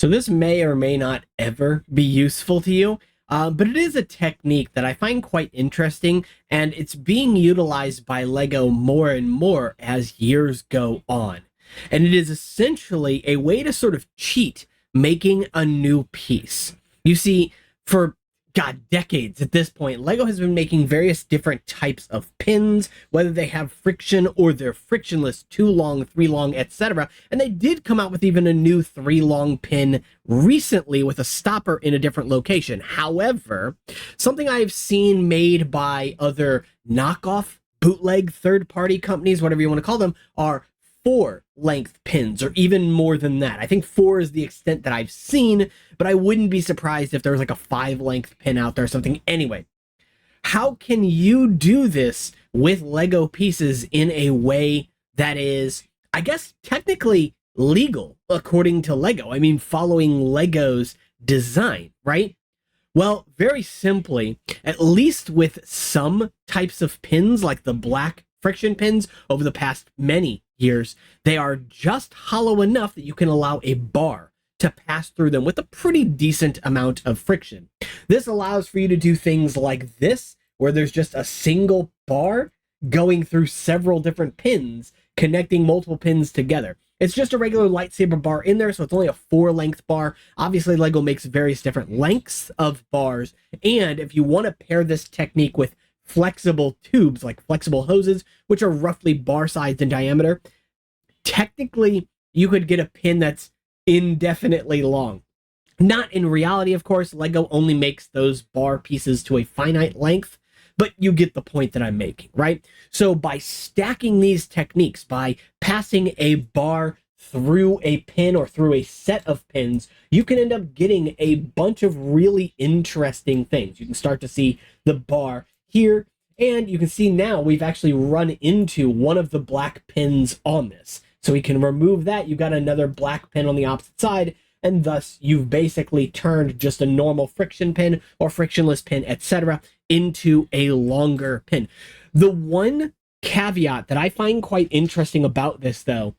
So this may or may not ever be useful to you, but it is a technique that I find quite interesting, and it's being utilized by Lego more and more as years go on. And it is essentially a way to sort of cheat making a new piece. You see, for decades at this point, Lego has been making various different types of pins, whether they have friction or they're frictionless, 2 long, 3 long, etc. And they did come out with even a new 3 long pin recently with a stopper in a different location. However, something I've seen made by other knockoff, bootleg, third-party companies, whatever you want to call them, are 4 length pins, or even more than that. I think 4 is the extent that I've seen, but I wouldn't be surprised if there was like a 5 length pin out there or something. Anyway, how can you do this with Lego pieces in a way that is, I guess, technically legal according to Lego? I mean, following Lego's design, right? Well, very simply, at least with some types of pins, like the black friction pins over the past many years, they are just hollow enough that you can allow a bar to pass through them with a pretty decent amount of friction. This allows for you to do things like this, where there's just a single bar going through several different pins, connecting multiple pins together. It's just a regular lightsaber bar in there, so it's only a 4 length bar. Obviously, Lego makes various different lengths of bars, and if you want to pair this technique with flexible tubes, like flexible hoses, which are roughly bar sized in diameter, technically you could get a pin that's indefinitely long. Not in reality, of course. Lego only makes those bar pieces to a finite length, but you get the point that I'm making, right? So by stacking these techniques, by passing a bar through a pin or through a set of pins, you can end up getting a bunch of really interesting things. You can start to see the bar here, and you can see now we've actually run into one of the black pins on this. So we can remove that. You've got another black pin on the opposite side, and thus you've basically turned just a normal friction pin or frictionless pin, etc., into a longer pin. The one caveat that I find quite interesting about this, though,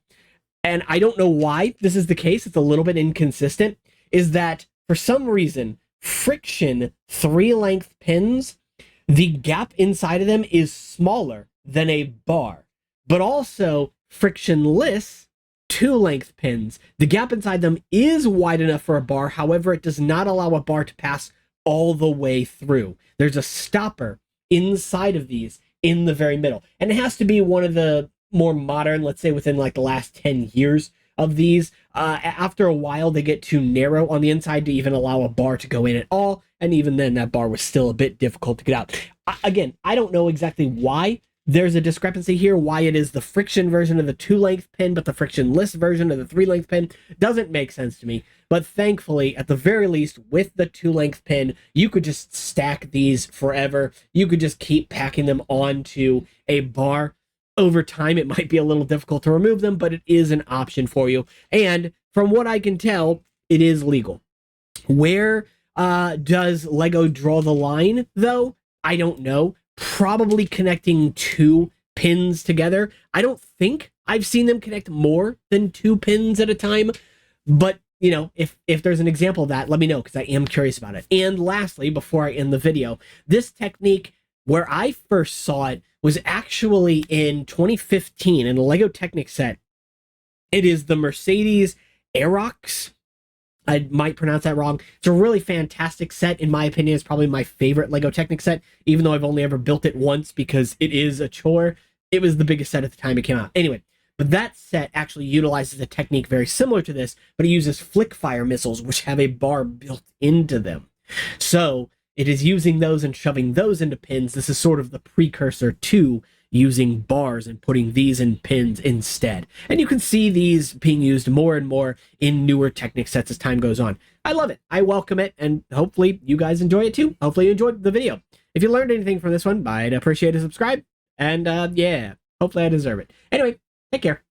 and I don't know why this is the case, it's a little bit inconsistent, is that for some reason, friction 3 length pins, the gap inside of them is smaller than a bar, but also frictionless 2 length pins, the gap inside them is wide enough for a bar. However, it does not allow a bar to pass all the way through. There's a stopper inside of these in the very middle, and it has to be one of the more modern, let's say within like the last 10 years of these. After a while, they get too narrow on the inside to even allow a bar to go in at all, and even then that bar was still a bit difficult to get out. Again, I don't know exactly why there's a discrepancy here, why it is the friction version of the 2 length pin but the frictionless version of the 3 length pin. Doesn't make sense to me, but thankfully, at the very least, with the 2 length pin, you could just stack these forever. You could just keep packing them onto a bar. Over time, it might be a little difficult to remove them, but it is an option for you. And from what I can tell, it is legal. Where does Lego draw the line, though? I don't know. Probably connecting 2 pins together. I don't think I've seen them connect more than 2 pins at a time, but you know, if there's an example of that, let me know, because I am curious about it. And lastly, before I end the video, this technique, where I first saw it, was actually in 2015 in a Lego Technic set. It is the Mercedes Aerox. I might pronounce that wrong. It's a really fantastic set. In my opinion, it's probably my favorite Lego Technic set, even though I've only ever built it once because it is a chore. It was the biggest set at the time it came out. Anyway, but that set actually utilizes a technique very similar to this, but it uses flick fire missiles, which have a bar built into them. So it is using those and shoving those into pins. This is sort of the precursor to using bars and putting these in pins instead. And you can see these being used more and more in newer Technic sets as time goes on. I love it. I welcome it, and hopefully you guys enjoy it too. Hopefully you enjoyed the video. If you learned anything from this one, I'd appreciate a subscribe. And yeah, hopefully I deserve it. Anyway, take care.